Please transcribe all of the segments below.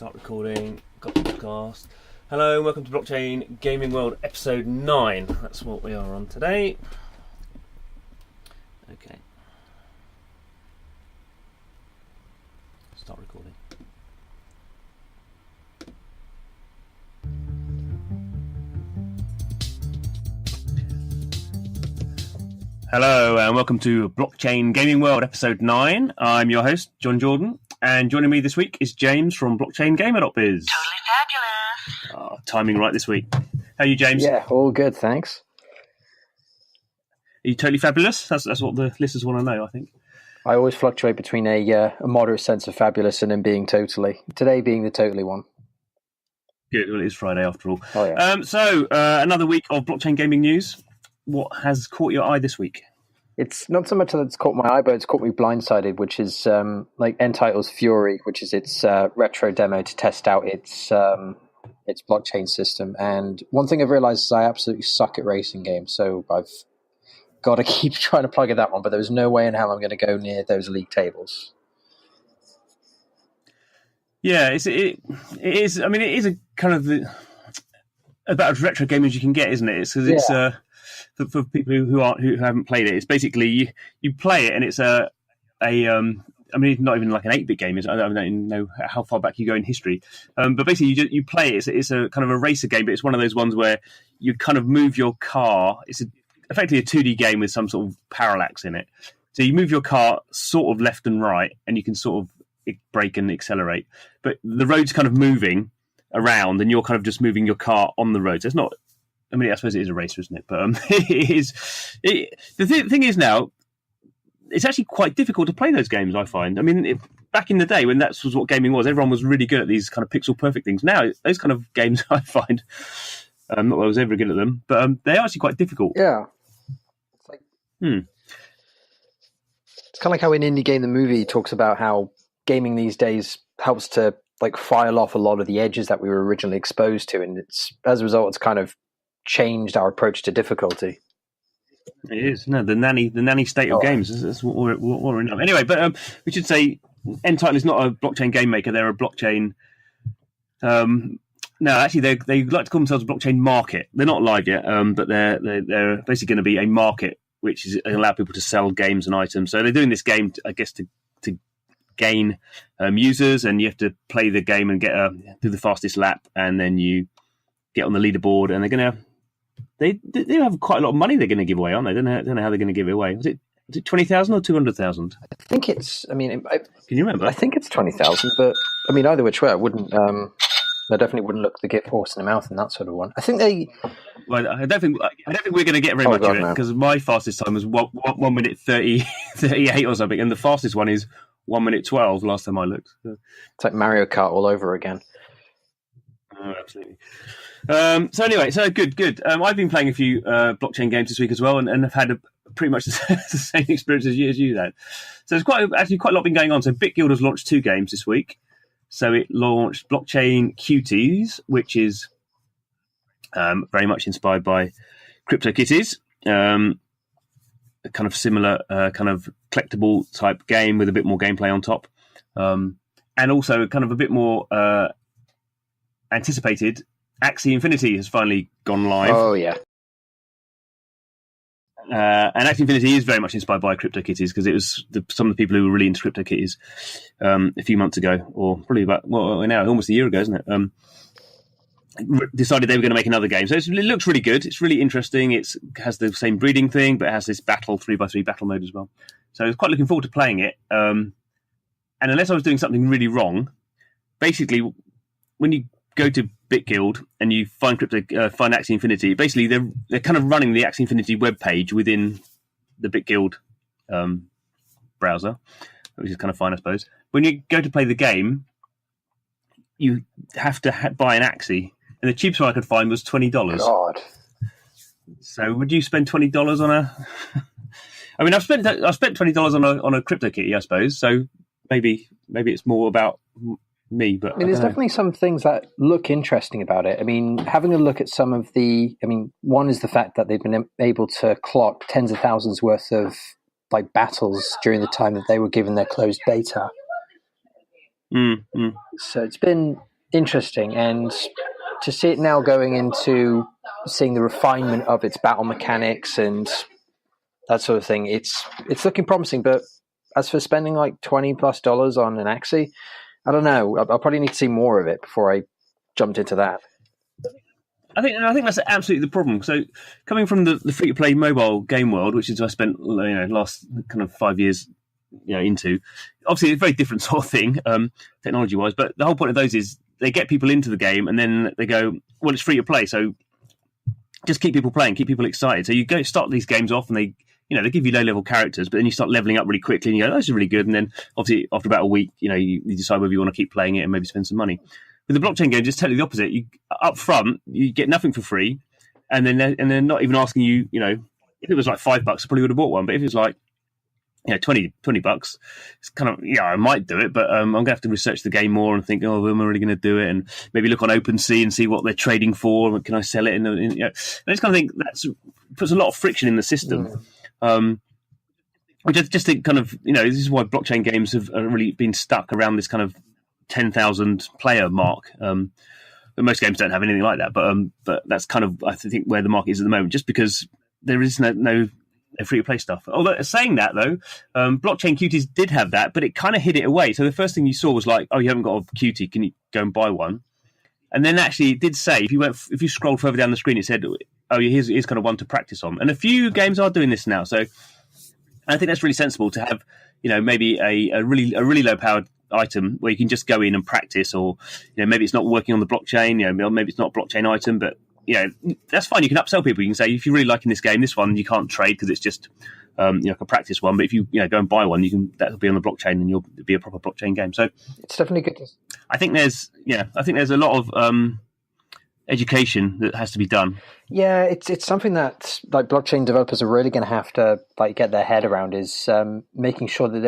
Start recording. Got the podcast. Hello and welcome to Blockchain Gaming World episode 9. That's what we are on today. Okay. Start recording. Hello and welcome to Blockchain Gaming World episode 9. I'm your host, John Jordan, and joining me this week is James from blockchaingamer.biz. Totally fabulous. Timing right this week. How are you, James? Yeah, all good, thanks. Are you totally fabulous? That's what the listeners want to know, I think. I always fluctuate between a moderate sense of fabulous and then being totally. Today being the totally one. Good. Well, it is Friday after all. Oh, yeah. So, another week of blockchain gaming news. What has caught your eye this week? It's not so much that it's caught my eye, but it's caught me blindsided, which is like Entitle's Fury, which is its retro demo to test out its blockchain system. And one thing I've realized is I absolutely suck at racing games, so I've got to keep trying to plug at that one, but there's no way in hell I'm going to go near those league tables. Yeah, it is. I mean, it is a kind of about as retro game as you can get, isn't it? It's for people who haven't played it. It's basically you play it, and it's I mean, it's not even like an 8-bit game. I don't even know how far back you go in history. But basically, you play it. It's a kind of a racer game, but it's one of those ones where you kind of move your car. It's effectively a 2D game with some sort of parallax in it. So you move your car sort of left and right, and you can sort of brake and accelerate. But the road's kind of moving around, and you're kind of just moving your car on the road. So it's not. I mean, I suppose it is a racer, isn't it? But it is. The thing is now, it's actually quite difficult to play those games, I find. I mean, back in the day when that was what gaming was, everyone was really good at these kind of pixel perfect things. Now, those kind of games, I find, not that I was ever good at them, but they are actually quite difficult. Yeah. It's like, It's kind of like how in Indie Game the Movie talks about how gaming these days helps to like file off a lot of the edges that we were originally exposed to, and it's as a result, it's kind of changed our approach to difficulty. It is the nanny state of games. That's what we're in. Anyway, but we should say Entitle is not a blockchain game maker. They're a blockchain. No, actually, they like to call themselves a blockchain market. They're not live yet, but they're basically going to be a market which is allow people to sell games and items. So they're doing this game, I guess, to gain users, and you have to play the game and do the fastest lap, and then you get on the leaderboard, and they're going to. They have quite a lot of money they're going to give away, aren't they? I don't know how they're going to give it away. Was it 20,000 or 200,000? I think it's. I mean, can you remember? I think it's 20,000, but I mean, either which way, I wouldn't. I definitely wouldn't look the gift horse in the mouth and that sort of one. I think they. Well, I don't think we're going to get very much of it because my fastest time was 1 minute 38 or something, and the fastest one is 1 minute 12. Last time I looked, so. It's like Mario Kart all over again. Oh, absolutely. So anyway, good. I've been playing a few blockchain games this week as well, and have had pretty much the same experience as you had. So there's quite a lot been going on. So BitGuild has launched 2 games this week. So it launched Blockchain Cuties, which is very much inspired by CryptoKitties, a kind of similar kind of collectible type game with a bit more gameplay on top, and also kind of a bit more anticipated. Axie Infinity has finally gone live. Oh, yeah. And Axie Infinity is very much inspired by CryptoKitties because it was some of the people who were really into CryptoKitties a few months ago, or probably now almost a year ago, isn't it? Decided they were going to make another game. So it looks really good. It's really interesting. It has the same breeding thing, but it has this 3x3 battle mode as well. So I was quite looking forward to playing it. And unless I was doing something really wrong, basically, when you go to BitGuild and you find find Axie Infinity, basically they're kind of running the Axie Infinity web page within the BitGuild browser, which is kind of fine, I suppose. When you go to play the game, you have to buy an Axie, and the cheapest one I could find was $20. God. So would you spend $20 on a? I mean, I've spent $20 on a CryptoKitty, I suppose. So maybe it's more about me, but I mean, there's definitely some things that look interesting about it. I mean, having a look at some of one is the fact that they've been able to clock tens of thousands worth of like battles during the time that they were given their closed beta. Mm. So it's been interesting, and to see it now going into seeing the refinement of its battle mechanics and that sort of thing, it's looking promising. But as for spending like $20+ on an Axie, I don't know. I'll probably need to see more of it before I jumped into that. I think that's absolutely the problem. So, coming from the free-to-play mobile game world, which is I spent last kind of 5 years into, obviously it's a very different sort of thing, technology-wise. But the whole point of those is they get people into the game, and then they go, well, it's free-to-play, so just keep people playing, keep people excited. So you go start these games off, and they give you low-level characters, but then you start leveling up really quickly, and you go, oh, this is really good. And then obviously after about a week, you decide whether you want to keep playing it and maybe spend some money. With the blockchain games, it's totally the opposite. You up front, you get nothing for free, and then they're not even asking you. If it was like $5, I probably would have bought one. But if it's like $20, it's kind of I might do it, but I'm gonna have to research the game more and think, oh, am I really going to do it? And maybe look on OpenSea and see what they're trading for. Can I sell it? And I just kind of think that puts a lot of friction in the system. Which I just think kind of this is why blockchain games have really been stuck around this kind of 10,000 player mark. But most games don't have anything like that. But that's kind of I think where the market is at the moment, just because there is no free to play stuff. Although saying that though, Blockchain Cuties did have that, but it kind of hid it away. So the first thing you saw was like, oh, you haven't got a cutie, can you go and buy one? And then actually it did say if you scroll further down the screen, it said, oh, here's kind of one to practice on. And a few games are doing this now. So I think that's really sensible to have maybe a really low powered item where you can just go in and practice, or maybe it's not working on the blockchain, maybe it's not a blockchain item, but that's fine. You can upsell people. You can say, if you're really liking this game, this one you can't trade because it's just like a practice one, but if you go and buy one, that'll be on the blockchain and you'll be a proper blockchain game. So it's definitely good. I think there's a lot of education that has to be done. Yeah, it's something that like blockchain developers are really going to have to like get their head around, is making sure that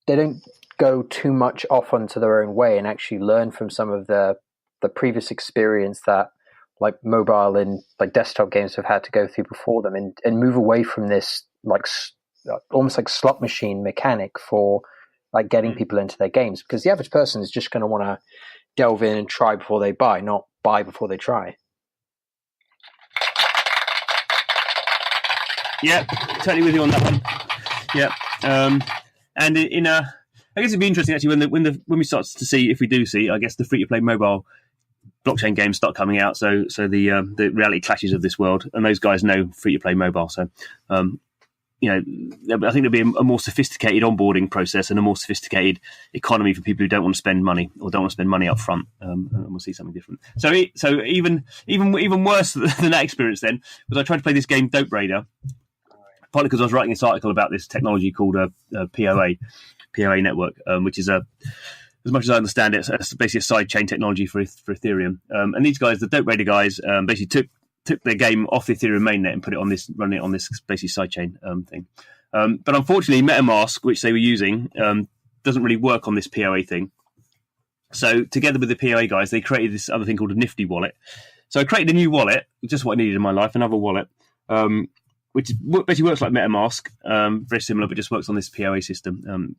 they don't go too much off onto their own way and actually learn from some of the previous experience that like mobile and like desktop games have had to go through before them, and move away from this like almost like slot machine mechanic for like getting people into their games, because the average person is just going to want to delve in and try before they buy, not buy before they try. Yeah, totally with you on that one. Yeah, and I guess it'd be interesting actually when we start to see, if we do see, I guess, the free to play mobile blockchain games start coming out. So the reality clashes of this world, and those guys know free to play mobile. So I think there'll be a more sophisticated onboarding process and a more sophisticated economy for people who don't want to spend money or don't want to spend money up front. And we'll see something different. So even worse than that experience then was I tried to play this game Dope Raider, partly because I was writing this article about this technology called POA network, which is as much as I understand it, it's basically a side chain technology for Ethereum. And these guys, the Dope Raider guys, basically took their game off the Ethereum mainnet and run it on this basically sidechain thing. But unfortunately, MetaMask, which they were using, doesn't really work on this POA thing. So together with the POA guys, they created this other thing called a Nifty wallet. So I created a new wallet, just what I needed in my life, another wallet, which basically works like MetaMask, very similar, but just works on this POA system. And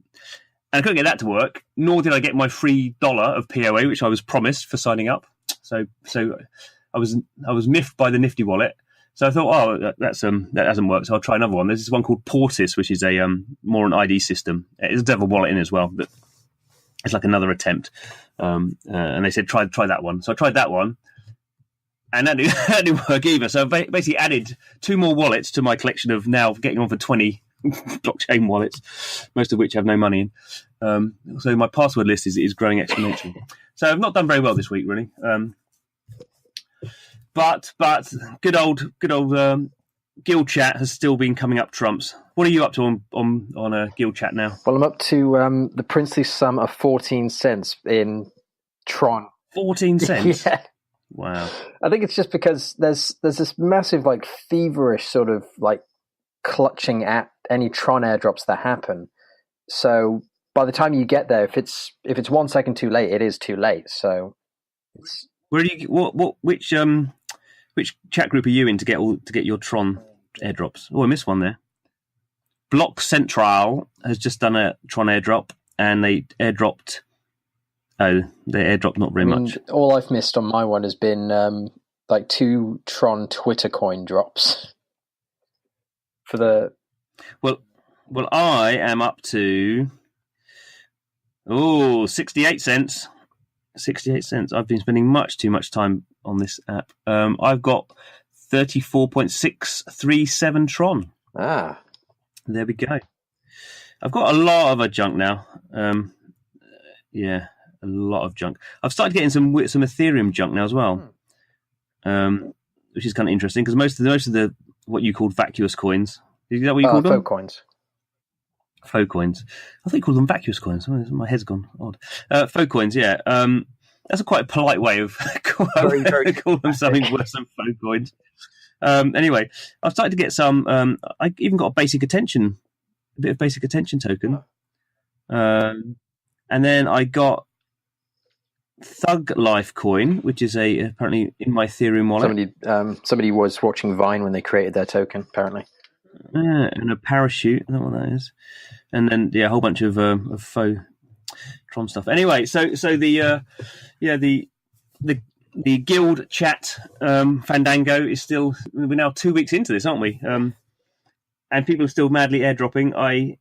I couldn't get that to work, nor did I get my free $1 of POA, which I was promised for signing up. So I was miffed by the Nifty wallet. So I thought, that hasn't worked. So I'll try another one. There's this one called Portis, which is a more an ID system. It's a devil wallet in as well, but it's like another attempt. And they said try that one. So I tried that one, and that didn't work either. So I basically added 2 more wallets to my collection of now getting on for 20 blockchain wallets, most of which have no money in. So my password list is growing exponentially. So I've not done very well this week, really. But good old Guild Chat has still been coming up trumps. What are you up to on Guild Chat now? Well, I'm up to the princely sum of 14 cents in Tron. 14 cents? Yeah. Wow. I think it's just because there's this massive like feverish sort of like clutching at any Tron airdrops that happen. So by the time you get there, if it's 1 second too late, it is too late. So it's... Where do you which chat group are you in to get your Tron airdrops? Oh, I missed one there. Block Central has just done a Tron airdrop, and they airdropped Oh, they airdrop not very much. All I've missed on my one has been like 2 Tron Twitter coin drops for the. Well, I am up to 68 cents. 68 cents. I've been spending much too much time on this app. I've got 34.637 Tron. Ah, there we go. I've got a lot of junk now. Yeah, a lot of junk. I've started getting some Ethereum junk now as well, which is kind of interesting because most of the what you called vacuous coins. Is that what you called them? Faux coins. Faux coins. I thought you called them vacuous coins. My head's gone odd. Faux coins, yeah. That's a quite polite way of calling them something worse than faux coins. Anyway, I've started to get some. I even got a bit of basic attention token. And then I got Thug Life coin, which is apparently in my Ethereum wallet. Somebody was watching Vine when they created their token, apparently. And a parachute. I don't know what that is. And then a whole bunch of faux Tron stuff. Anyway, so the guild chat Fandango is still. We're now 2 weeks into this, aren't we? And people are still madly airdropping. I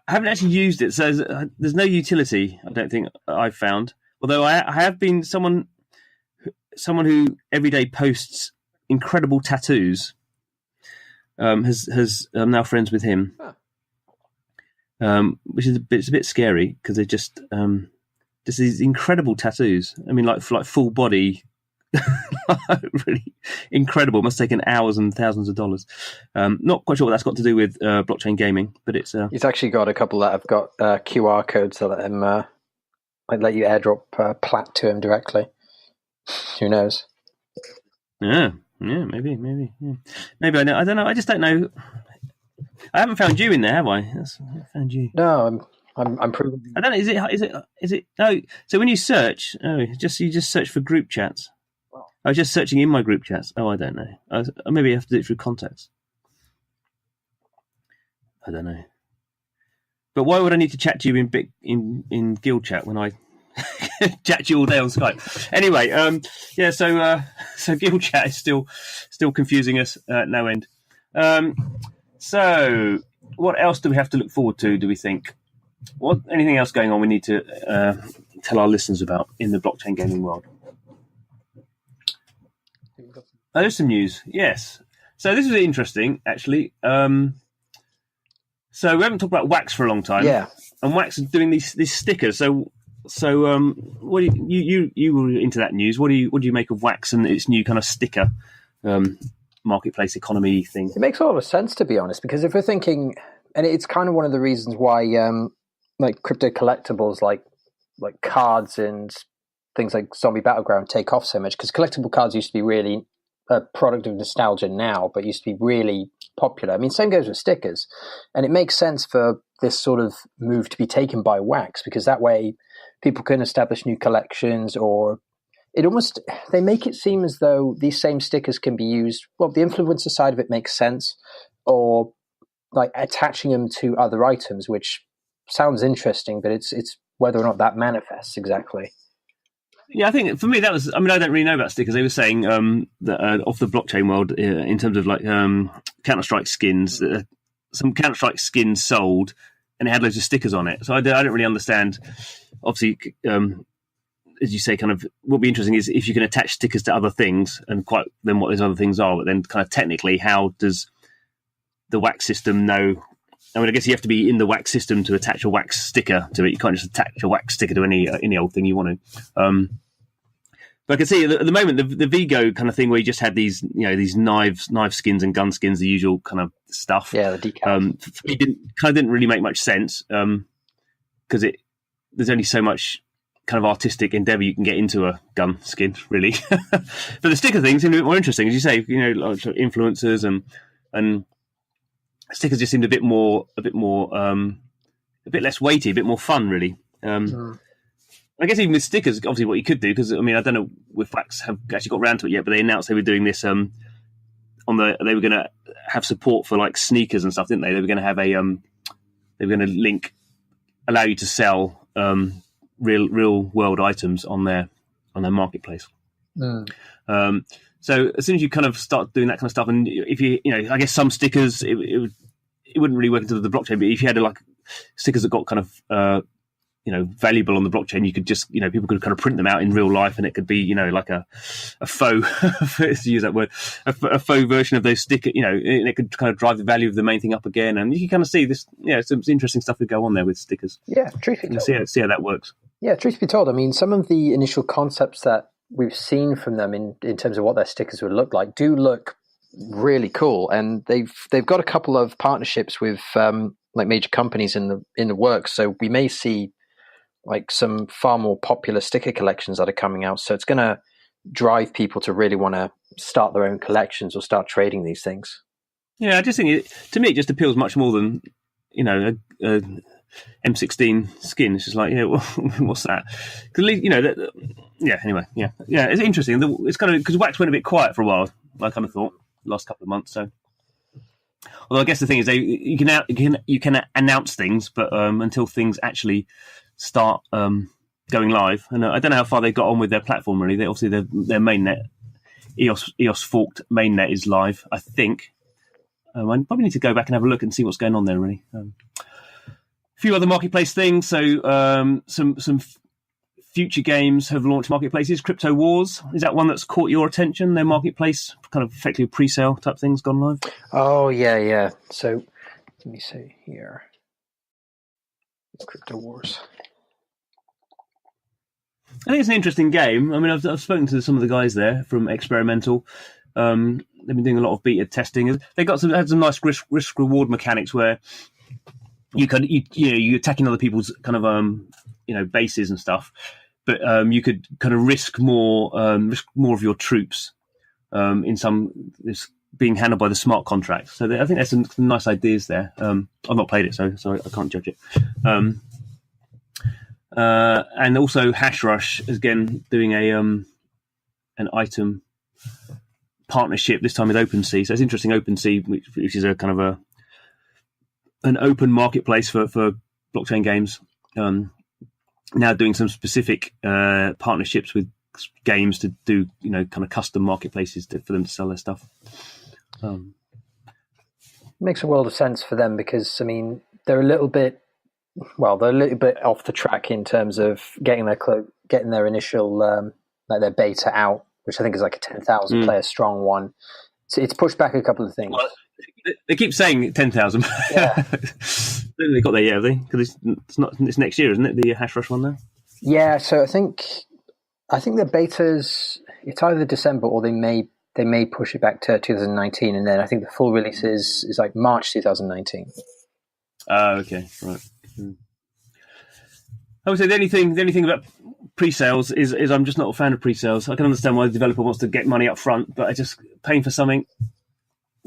haven't actually used it, so there's no utility. I don't think I've found. Although I have been someone who every day posts incredible tattoos. I'm now friends with him, which is a bit scary because they're just these incredible tattoos. I mean, like full body, really incredible. It must have taken hours and thousands of dollars. Not quite sure what that's got to do with blockchain gaming, but it's. He's actually got a couple that have got QR codes that let him. I'd let you airdrop plat to him directly. Who knows? Yeah. Yeah, maybe. Yeah. Maybe I know. I don't know. I just don't know. I haven't found you in there, have I? I found you. No, I'm proving. I don't know. Is it? No. So when you search, you just search for group chats. I was just searching in my group chats. Oh, I don't know. Maybe I have to do it through contacts. I don't know. But why would I need to chat to you in guild chat when I chat to you all day on Skype? Anyway, so guild chat is still confusing us at no end. So what else do we have to look forward to? Do we think? Anything else going on we need to tell our listeners about in the blockchain gaming world? Oh, there's some news. Yes. So this is interesting, actually. So we haven't talked about Wax for a long time. Yeah. And Wax is doing these stickers. So what do you were into that news? What do you make of Wax and its new kind of sticker marketplace economy thing? It makes a lot of sense, to be honest, because if we're thinking, and it's kind of one of the reasons why like crypto collectibles like cards and things like Zombie Battleground take off so much, because collectible cards used to be really a product of nostalgia now, but used to be really popular. I mean, same goes with stickers. And it makes sense for this sort of move to be taken by Wax, because that way people can establish new collections, or they make it seem as though these same stickers can be used. Well, the influencer side of it makes sense, or like attaching them to other items, which sounds interesting, but it's whether or not that manifests exactly. Yeah, I think for me that was. I mean, I don't really know about stickers. They were saying that off the blockchain world, in terms of like Counter-Strike skins, some Counter-Strike skins sold, and it had loads of stickers on it. So I don't really understand. Obviously, as you say, kind of what would be interesting is if you can attach stickers to other things, and quite then what those other things are. But then, kind of technically, how does the Wax system know? I mean, I guess you have to be in the Wax system to attach a Wax sticker to it. You can't just attach a Wax sticker to any old thing you want to. But I can see at the moment the Vigo kind of thing where you just had these knife skins and gun skins, the usual kind of stuff. Yeah, the decals. For me, didn't really make much sense because there's only so much kind of artistic endeavor you can get into a gun skin, really. But the sticker thing seemed a bit more interesting, as you say. Like influencers and stickers just seemed a bit less weighty, a bit more fun, really. I guess even with stickers, obviously, what you could do, because I mean, I don't know if Wax have actually got around to it yet, but they announced they were doing this they were going to have support for like sneakers and stuff, didn't they? They were going to have they were going to allow you to sell real world items on their marketplace. So as soon as you kind of start doing that kind of stuff, and if I guess some stickers it wouldn't really work into the blockchain, but if you had like stickers that got kind of valuable on the blockchain, you could just people could kind of print them out in real life, and it could be like a faux to use that word, a faux version of those stickers, and it could kind of drive the value of the main thing up again, and you can kind of see this some interesting stuff would go on there with stickers. Truth be told, see how that works. Truth be told, I mean, some of the initial concepts that we've seen from them in terms of what their stickers would look like do look really cool, and they've got a couple of partnerships with like major companies in the works, so we may see like some far more popular sticker collections that are coming out. So it's going to drive people to really want to start their own collections or start trading these things. Yeah, I just think to me it just appeals much more than a M16 skin. It's just like what's that? Anyway, it's interesting. It's kind of because Wax went a bit quiet for a while. I kind of thought last couple of months. So, although I guess the thing is, you can announce things, but until things actually start going live, and I don't know how far they got on with their platform. Really, obviously their mainnet, EOS forked mainnet is live. I think I probably need to go back and have a look and see what's going on there. Really, a few other marketplace things. So some future games have launched marketplaces. Crypto Wars, is that one that's caught your attention? Their marketplace, kind of effectively pre-sale type things, gone live. Oh yeah. So let me see here. Crypto Wars. I think it's an interesting game. I mean, I've spoken to some of the guys there from Experimental. They've been doing a lot of beta testing. They had some nice risk reward mechanics where you're attacking other people's kind of bases and stuff, but you could kind of risk more of your troops in this being handled by the smart contract. So I think there's some nice ideas there. I've not played it, so I can't judge it. And also Hash Rush is again doing an item partnership, this time with OpenSea. So it's interesting, OpenSea, which is a kind of an open marketplace for blockchain games, now doing some specific partnerships with games to do kind of custom marketplaces for them to sell their stuff. Makes a world of sense for them because I mean they're a little bit off the track in terms of getting their initial their beta out, which I think is like a 10,000 player strong one. So it's pushed back a couple of things. Well, they keep saying 10,000. Yeah. They got there yet, have they? Because it's next year, isn't it? The Hash Rush one there. Yeah. So I think the betas, it's either December or they may push it back to 2019, and then I think the full release is like March 2019. Okay, right. I would say the only thing about pre-sales is I'm just not a fan of pre-sales. I can understand why the developer wants to get money up front, but I just paying for something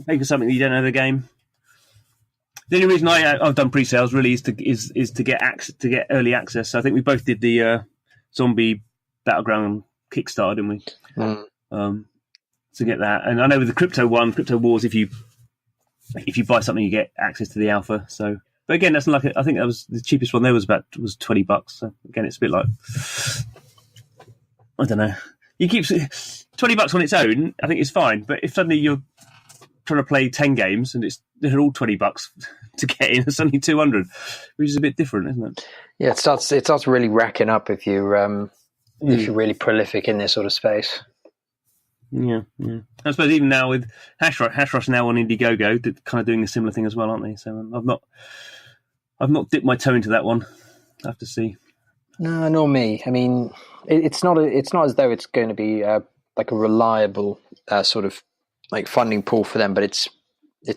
that you don't know the game. The only reason I've done pre-sales really is to get early access. So I think we both did the Zombie Battleground Kickstarter, didn't we? To get that, and I know with the Crypto Wars, if you buy something, you get access to the alpha. So. But again, that's like I think that was the cheapest one there was $20. So again, it's a bit like I don't know. You keep $20 on its own. I think it's fine. But if suddenly you're trying to play 10 games and they're all $20 to get in, it's only 200, which is a bit different, isn't it? Yeah, it starts really racking up if you're really prolific in this sort of space. Yeah. I suppose even now with Hash Rush now on Indiegogo, they're kind of doing a similar thing as well, aren't they? So I've not dipped my toe into that one. I have to see. No, nor me. I mean, it's not as though it's going to be like a reliable sort of like funding pool for them, but it's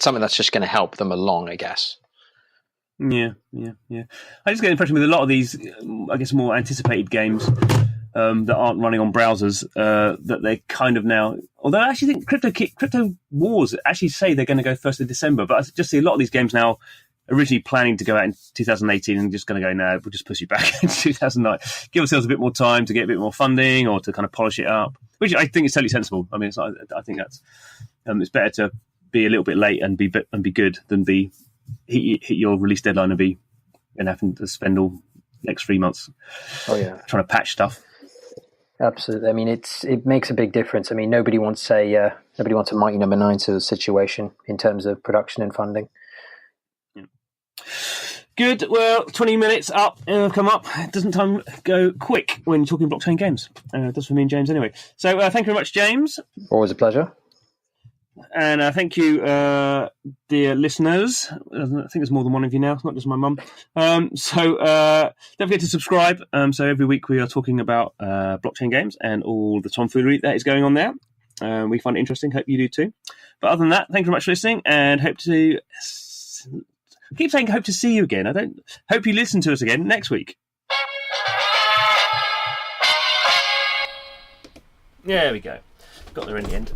something that's just going to help them along, I guess. Yeah. I just get the impression with a lot of these, I guess, more anticipated games that aren't running on browsers, that they kind of now. Although I actually think Crypto Wars actually say they're going to go 1st of December, but I just see a lot of these games now originally planning to go out in 2018 and just going to go, no, we'll just push it back in 2009. Give ourselves a bit more time to get a bit more funding or to kind of polish it up, which I think is totally sensible. I mean, I think that's it's better to be a little bit late and be good than be hit your release deadline and having to spend all next 3 months. Oh yeah, trying to patch stuff. Absolutely. I mean, it makes a big difference. I mean, nobody wants a Mighty Number 9 sort of situation in terms of production and funding. Yeah. Good. Well, 20 minutes up, come up. Doesn't time go quick when you're talking blockchain games? It does for me and James anyway. So thank you very much, James. Always a pleasure. And thank you, dear listeners. I think there's more than one of you now. It's not just my mum. So don't forget to subscribe. So every week we are talking about blockchain games and all the tomfoolery that is going on there. We find it interesting. Hope you do too. But other than that, thank you very much for listening, and hope to... I keep saying hope to see you again. I don't hope you listen to us again next week. There we go. Got there in the end.